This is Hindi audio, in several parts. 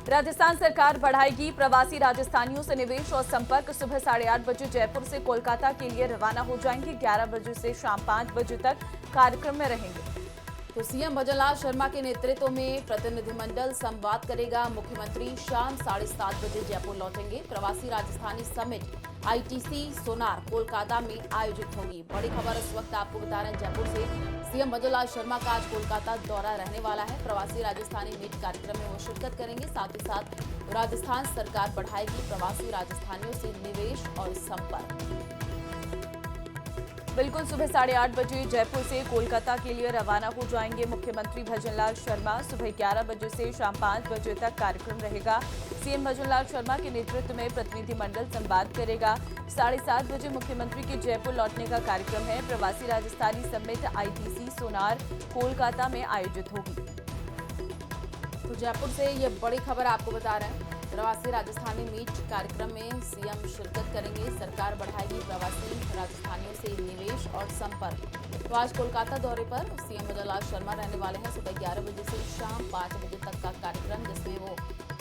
राजस्थान सरकार बढ़ाएगी प्रवासी राजस्थानियों से निवेश और संपर्क। सुबह 8:30 बजे जयपुर से कोलकाता के लिए रवाना हो जाएंगे। 11 बजे से शाम 5 बजे तक कार्यक्रम में रहेंगे। तो सीएम भजनलाल शर्मा के नेतृत्व में प्रतिनिधिमंडल संवाद करेगा। मुख्यमंत्री शाम 7:30 बजे जयपुर लौटेंगे। प्रवासी राजस्थानी समिट आईटीसी सोनार कोलकाता में आयोजित होगी। बड़ी खबर इस वक्त आपको बता रहे हैं जयपुर से। सीएम भजनलाल शर्मा का आज कोलकाता दौरा रहने वाला है। प्रवासी राजस्थानी मीट कार्यक्रम में वो शिरकत करेंगे। साथ ही साथ राजस्थान सरकार बढ़ाएगी प्रवासी राजस्थानियों से निवेश और संपर्क। बिल्कुल सुबह 8:30 बजे जयपुर से कोलकाता के लिए रवाना हो जाएंगे मुख्यमंत्री भजनलाल शर्मा। सुबह 11 बजे से शाम 5 बजे तक कार्यक्रम रहेगा। सीएम भजनलाल शर्मा के नेतृत्व में प्रतिनिधिमंडल संवाद करेगा। 7:30 बजे मुख्यमंत्री के जयपुर लौटने का कार्यक्रम है। प्रवासी राजस्थानी समिट आईटीसी सोनार कोलकाता में आयोजित होगी। तो जयपुर से ये बड़ी खबर आपको बता रहे हैं। प्रवासी राजस्थानी मीट कार्यक्रम में सीएम शिरकत करेंगे। सरकार बढ़ाएगी प्रवासी राजस्थानियों से निवेश और संपर्क। तो आज कोलकाता दौरे पर सीएम भजनलाल शर्मा रहने वाले हैं। सुबह 11 बजे से शाम 5 बजे तक का कार्यक्रम जिसमें वो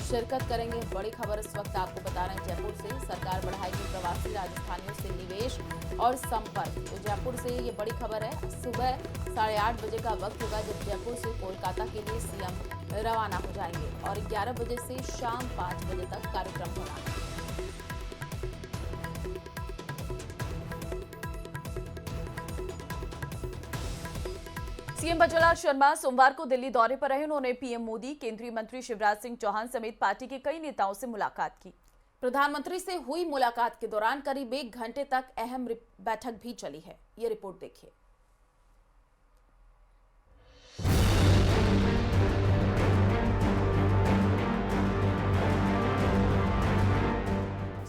शिरकत करेंगे। बड़ी खबर इस वक्त आपको बता रहे हैं जयपुर से। सरकार बढ़ाएगी प्रवासी राजस्थानियों से निवेश और संपर्क। तो जयपुर से ये बड़ी खबर है। सुबह 8:30 बजे का वक्त होगा जब जयपुर से कोलकाता के लिए सीएम रवाना हो जाएंगे और 11 बजे से शाम 5 बजे तक कार्यक्रम होना है। सीएम भजनलाल शर्मा सोमवार को दिल्ली दौरे पर रहे। उन्होंने पीएम मोदी, केंद्रीय मंत्री शिवराज सिंह चौहान समेत पार्टी के कई नेताओं से मुलाकात की। प्रधानमंत्री से हुई मुलाकात के दौरान करीब 1 घंटे तक अहम बैठक भी चली है। ये रिपोर्ट देखिए।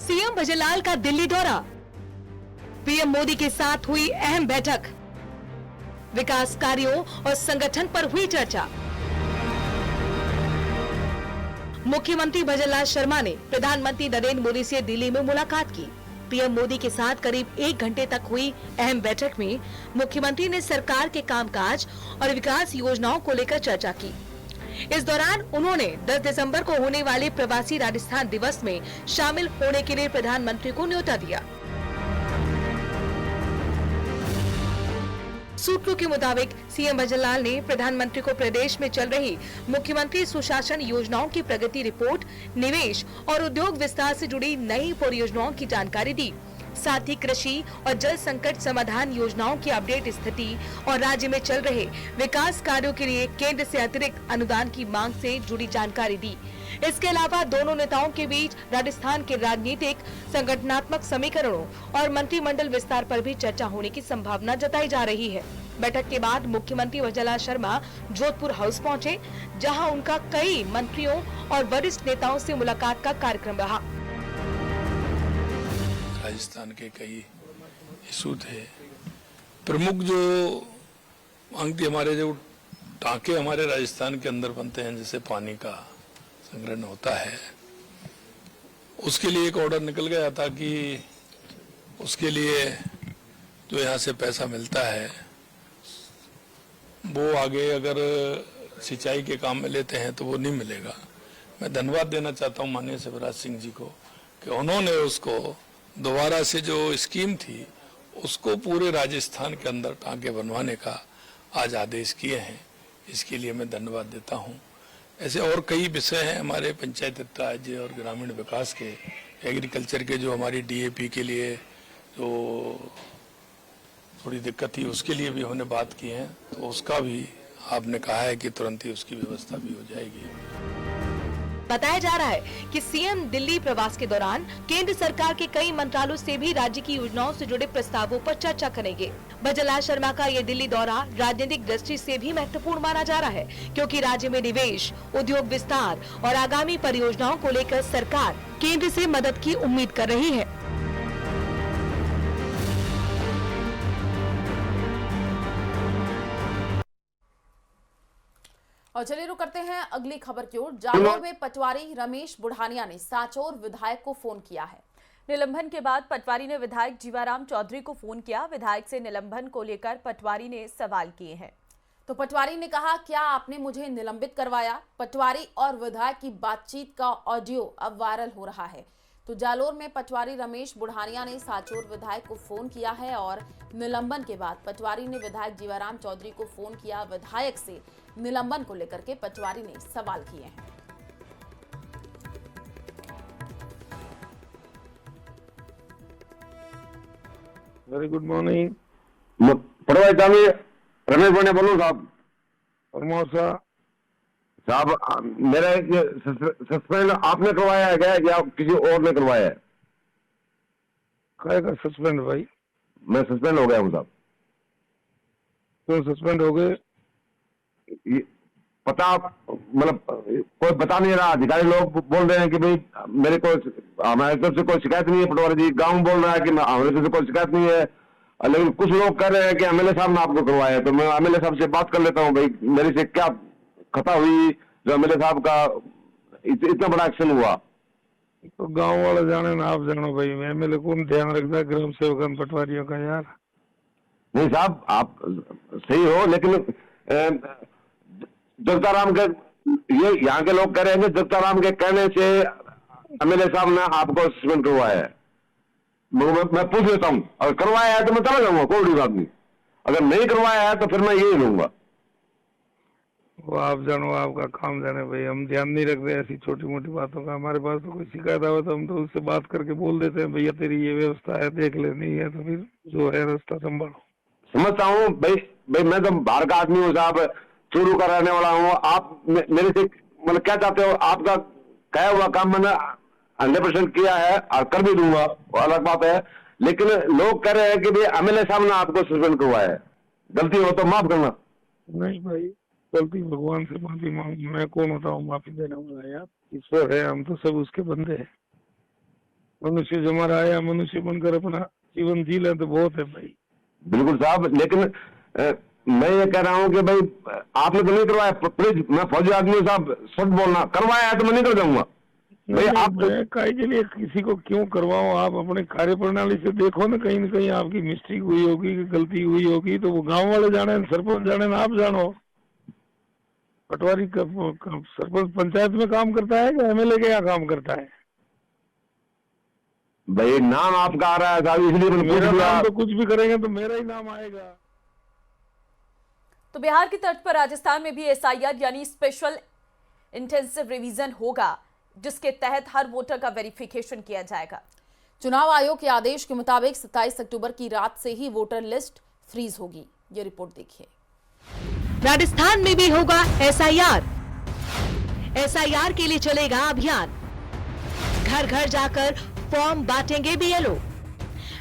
सीएम भजनलाल का दिल्ली दौरा, पीएम मोदी के साथ हुई अहम बैठक, विकास कार्यों और संगठन पर हुई चर्चा। मुख्यमंत्री भजनलाल शर्मा ने प्रधानमंत्री नरेंद्र मोदी से दिल्ली में मुलाकात की। पीएम मोदी के साथ करीब 1 घंटे तक हुई अहम बैठक में मुख्यमंत्री ने सरकार के कामकाज और विकास योजनाओं को लेकर चर्चा की। इस दौरान उन्होंने 10 दिसंबर को होने वाले प्रवासी राजस्थान दिवस में शामिल होने के लिए प्रधानमंत्री को न्योता दिया। सूत्रों के मुताबिक सीएम भजनलाल ने प्रधानमंत्री को प्रदेश में चल रही मुख्यमंत्री सुशासन योजनाओं की प्रगति रिपोर्ट, निवेश और उद्योग विस्तार से जुड़ी नई परियोजनाओं की जानकारी दी। साथ ही कृषि और जल संकट समाधान योजनाओं की अपडेट स्थिति और राज्य में चल रहे विकास कार्यों के लिए केंद्र से अतिरिक्त अनुदान की मांग से जुड़ी जानकारी दी। इसके अलावा दोनों नेताओं के बीच राजस्थान के राजनीतिक, संगठनात्मक समीकरणों और मंत्रिमंडल विस्तार पर भी चर्चा होने की संभावना जताई जा रही है। बैठक के बाद मुख्यमंत्री भजनलाल शर्मा जोधपुर हाउस पहुंचे, जहां उनका कई मंत्रियों और वरिष्ठ नेताओं से मुलाकात का कार्यक्रम रहा। राजस्थान के कई इशू थे प्रमुख जो मांग थी। हमारे जो टांके हमारे राजस्थान के अंदर बनते हैं, जैसे पानी का संग्रहण होता है, उसके लिए एक ऑर्डर निकल गया था कि उसके लिए जो यहाँ से पैसा मिलता है वो आगे अगर सिंचाई के काम में लेते हैं तो वो नहीं मिलेगा। मैं धन्यवाद देना चाहता हूँ माननीय शिवराज सिंह जी को कि उन्होंने उसको दोबारा से जो स्कीम थी उसको पूरे राजस्थान के अंदर टांके बनवाने का आज आदेश किए हैं। इसके लिए मैं धन्यवाद देता हूं। ऐसे और कई विषय हैं हमारे पंचायत राज और ग्रामीण विकास के, एग्रीकल्चर के, जो हमारी डीएपी के लिए जो थोड़ी दिक्कत थी उसके लिए भी हमने बात की है। तो उसका भी आपने कहा है कि तुरंत ही उसकी व्यवस्था भी हो जाएगी। बताया जा रहा है कि सीएम दिल्ली प्रवास के दौरान केंद्र सरकार के कई मंत्रालयों से भी राज्य की योजनाओं से जुड़े प्रस्तावों पर चर्चा करेंगे। भजनलाल शर्मा का ये दिल्ली दौरा राजनीतिक दृष्टि से भी महत्वपूर्ण माना जा रहा है, क्योंकि राज्य में निवेश, उद्योग विस्तार और आगामी परियोजनाओं को लेकर सरकार केंद्र से मदद की उम्मीद कर रही है। और चलिए रुक करते हैं अगली खबर की ओर। जालौर में पटवारी रमेश बुढ़ानिया ने सांचौर विधायक को फोन किया है। निलंबन के बाद पटवारी ने विधायक जीवाराम चौधरी को फोन किया। विधायक से निलंबन को लेकर पटवारी ने सवाल किए हैं। तो पटवारी ने कहा, क्या आपने मुझे निलंबित करवाया? पटवारी और विधायक की बातचीत का ऑडियो अब वायरल हो रहा है। तो जालोर में पटवारी रमेश बुढ़ानिया ने सांचौर विधायक को फोन किया है और निलंबन के बाद पटवारी ने विधायक जीवाराम चौधरी को फोन किया। विधायक से निलंबन को लेकर के पटवारी ने सवाल किए हैं। Very good morning. पटवारी साहब रमेश बोने बोलूं साहब। प्रमोद साहब मेरा एक सस्पेंड आपने करवाया है क्या या किसी और ने करवाया है? काय का सस्पेंड भाई? मैं सस्पेंड हो गया हूँ साहब। क्यों सस्पेंड हो गए? पता मतलब कोई बता नहीं रहा। अधिकारी लोग बोल रहे हैं कि भाई मेरे को हमारे तरफ से कोई शिकायत नहीं है। पटवारी जी गाँव बोल रहा है कि हमारे तरफ से कोई शिकायत नहीं है, लेकिन कुछ लोग कह रहे हैं कि एमएलए साहब ने आपको करवाया है। तो मैं एमएलए साहब से बात कर लेता हूँ भाई, मेरे से क्या खता हुई जो एमएलए साहब का इतना बड़ा एक्शन हुआ। तो गांव वाले जाने ना आप जानो भाई, एमएलए कौन ध्यान रखता है ग्राम सेवक पटवारियों का यार? नहीं साहब आप सही हो, लेकिन जगताराम के ये यहाँ के लोग कह रहे हैं कि जगताराम के कहने से एमएलए साहब ने आपको सस्पेंड करवाया है। मैं पूछ लेता हूँ, अगर करवाया है तो मैं चला जाऊंगा, कोई बात नहीं। अगर नहीं करवाया है तो फिर मैं यही लूंगा। वो आप जानो, आपका काम जाने भाई, हम ध्यान नहीं रखते ऐसी छोटी मोटी बातों का। हमारे पास तो कोई शिकायत आवे तो हम तो उससे बात करके बोल देते हैं, भैया तेरी ये व्यवस्था है देख ले, नहीं है तो फिर जो है रास्ता संभालो। समझता हूँ भाई मैं तो बाहर का आदमी हूँ साहब, चूरू का रहने वाला हूँ। आप मेरे से मतलब क्या चाहते हो? आपका कहा हुआ काम मैंने 100% किया है और कर भी दूंगा, वो अलग बात है। लेकिन लोग कह रहे हैं कि भाई एमएलए साहब ने आपको सस्पेंड करवाया है, गलती हो तो माफ करना। नहीं भाई, गलती भगवान से माफी मांग, मैं कौन होता हूँ माफी देने वाला यार? ईश्वर है, हम तो सब उसके बंदे हैं। मनुष्य जो हमारा आया मनुष्य बनकर अपना जीवन जी ले तो बहुत है भाई। बिल्कुल साहब, लेकिन मैं ये कह रहा हूँ कि भाई आपने तो नहीं करवाया, प्लीज मैं फौजी आदमी हूँ साहब, सच बोलना। करवाया है तो मैं नहीं कर जाऊंगा भाई। आप काय के लिए किसी को क्यों करवाओ? आप अपने कार्य प्रणाली से देखो ना कहीं आपकी मिस्टेक हुई होगी, गलती हुई होगी, तो वो गांव वाले जाने, सरपंच जाने ना आप जानो। पटवारी सरपंच पंचायत में काम करता है या एमएलए के यहाँ काम करता है? भाई नाम आपका आ रहा है साहब, इसलिए मेरा नाम तो कुछ भी करेंगे तो मेरा ही नाम आएगा। तो बिहार की तर्ज पर राजस्थान में भी एसआईआर यानी स्पेशल इंटेंसिव रिवीजन होगा, जिसके तहत हर वोटर का वेरिफिकेशन किया जाएगा। चुनाव आयोग के आदेश के मुताबिक 27 अक्टूबर की रात से ही वोटर लिस्ट फ्रीज होगी। ये रिपोर्ट देखिए। राजस्थान में भी होगा एसआईआर। एसआईआर के लिए चलेगा अभियान, घर घर जाकर फॉर्म बांटेंगे बीएलओ।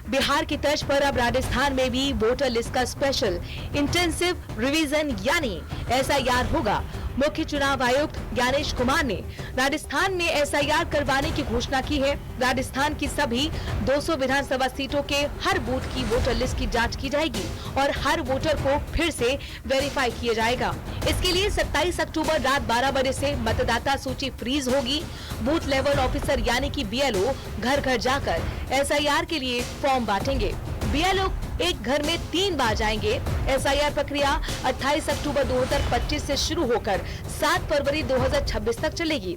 बिहार की तर्ज पर अब राजस्थान में भी वोटर लिस्ट का स्पेशल इंटेंसिव रिवीजन यानी एसआईआर होगा। मुख्य चुनाव आयुक्त ज्ञानेश कुमार ने राजस्थान में एसआईआर करवाने की घोषणा की है। राजस्थान की सभी 200 विधानसभा सीटों के हर बूथ की वोटर लिस्ट की जांच की जाएगी और हर वोटर को फिर से वेरीफाई किया जाएगा। इसके लिए 27 अक्टूबर रात 12 बजे से मतदाता सूची फ्रीज होगी। बूथ लेवल ऑफिसर यानी कि बीएलओ घर घर जाकर एसआईआर के लिए फॉर्म बांटेंगे। बीएलओ एक घर में 3 बार जाएंगे। एसआईआर प्रक्रिया 28 अक्टूबर 2025 से शुरू होकर 7 फरवरी 2026 तक चलेगी।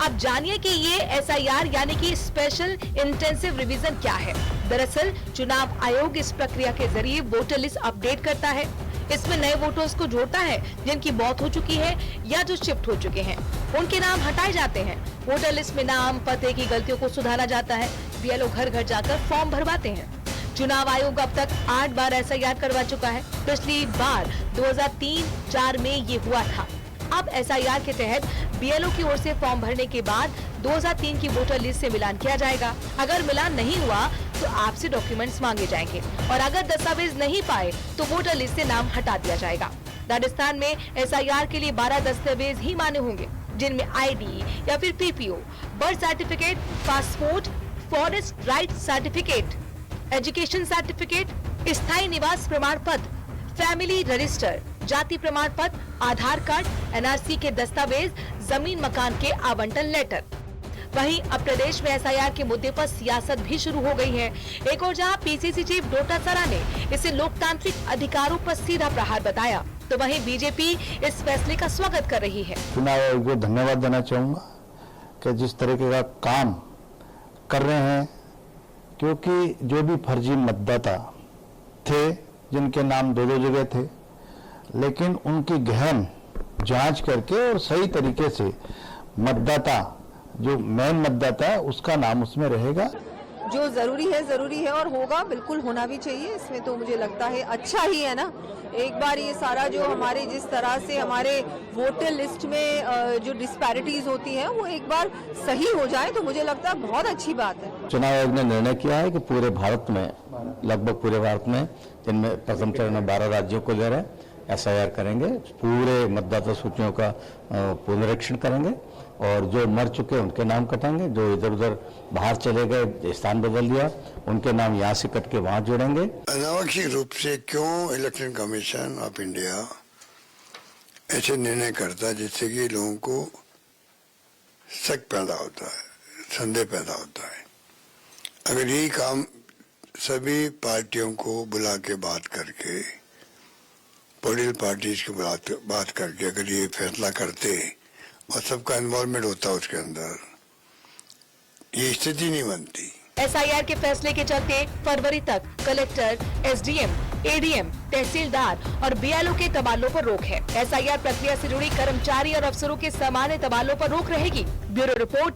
अब जानिए कि ये एसआईआर यानी कि स्पेशल इंटेंसिव रिवीजन क्या है। दरअसल चुनाव आयोग इस प्रक्रिया के जरिए वोटर लिस्ट अपडेट करता है। इसमें नए वोटर्स को जोड़ता है जिनकी मौत हो चुकी है या जो शिफ्ट हो चुके हैं, उनके नाम हटाए जाते हैं। वोटर लिस्ट में नाम पते की गलतियों को सुधारा जाता है। बीएलओ घर घर जाकर फॉर्म भरवाते हैं। चुनाव आयोग अब तक 8 बार एसआईआर करवा चुका है। पिछली बार 2003-4 में ये हुआ था। अब एसआईआर के तहत बीएलओ की ओर से फॉर्म भरने के बाद 2003 की वोटर लिस्ट से मिलान किया जाएगा। अगर मिलान नहीं हुआ तो आपसे डॉक्यूमेंट्स मांगे जाएंगे और अगर दस्तावेज नहीं पाए तो वोटर लिस्ट से नाम हटा दिया जाएगा। राजस्थान में एसआईआर के लिए 12 दस्तावेज ही मान्य होंगे, जिनमें आईडी या फिर PPO, birth certificate, passport, forest right certificate, education certificate, स्थायी निवास प्रमाण पत्र, फैमिली रजिस्टर, जाति प्रमाण पत्र, आधार कार्ड, एनआरसी के दस्तावेज, जमीन मकान के आवंटन लेटर। वहीं अब प्रदेश में एसआईआर के मुद्दे पर सियासत भी शुरू हो गई है। एक और जहां पीसीसी चीफ डोटासरा ने इसे लोकतांत्रिक अधिकारों पर सीधा प्रहार बताया, तो वहीं बीजेपी इस फैसले का स्वागत कर रही है। चुनाव आयोग को धन्यवाद देना चाहूंगा कि जिस तरीके का काम कर रहे हैं, क्योंकि जो भी फर्जी मतदाता थे जिनके नाम दो जगह थे, लेकिन उनकी गहन जांच करके और सही तरीके से मतदाता जो मेन मतदाता है उसका नाम उसमें रहेगा। जो जरूरी है और होगा, बिल्कुल होना भी चाहिए। इसमें तो मुझे लगता है अच्छा ही है ना। एक बार ये सारा जो हमारे जिस तरह से हमारे वोटर लिस्ट में जो डिस्पैरिटीज होती हैं वो एक बार सही हो जाए तो मुझे लगता है बहुत अच्छी बात है। चुनाव आयोग ने निर्णय किया है कि पूरे भारत में, लगभग पूरे भारत में, जिनमें प्रथम चरण में 12 राज्यों को ले रहे हैं, एसआईआर करेंगे, पूरे मतदाता सूचियों का पुनरीक्षण करेंगे और जो मर चुके उनके नाम कटेंगे, जो इधर उधर बाहर चले गए, स्थान बदल दिया, उनके नाम यहाँ से कट के वहाँ जोड़ेंगे। अनावश्यक रूप से क्यों इलेक्शन कमीशन ऑफ इंडिया ऐसे निर्णय करता है जिससे कि लोगों को शक पैदा होता है, संदेह पैदा होता है। अगर यही काम सभी पार्टियों को बुला के बात करके, पॉलिटिकल पार्टीज की बात करके अगर ये फैसला करते और सबका इन्वॉल्वमेंट होता उसके अंदर, ये स्थिति नहीं बनती। एसआईआर के फैसले के चलते फरवरी तक कलेक्टर, एसडीएम, एडीएम, तहसीलदार और बीएलओ के तबादलों पर रोक है। एसआईआर प्रक्रिया से जुड़ी कर्मचारी और अफसरों के सामान्य तबादलों पर रोक रहेगी। Bureau report.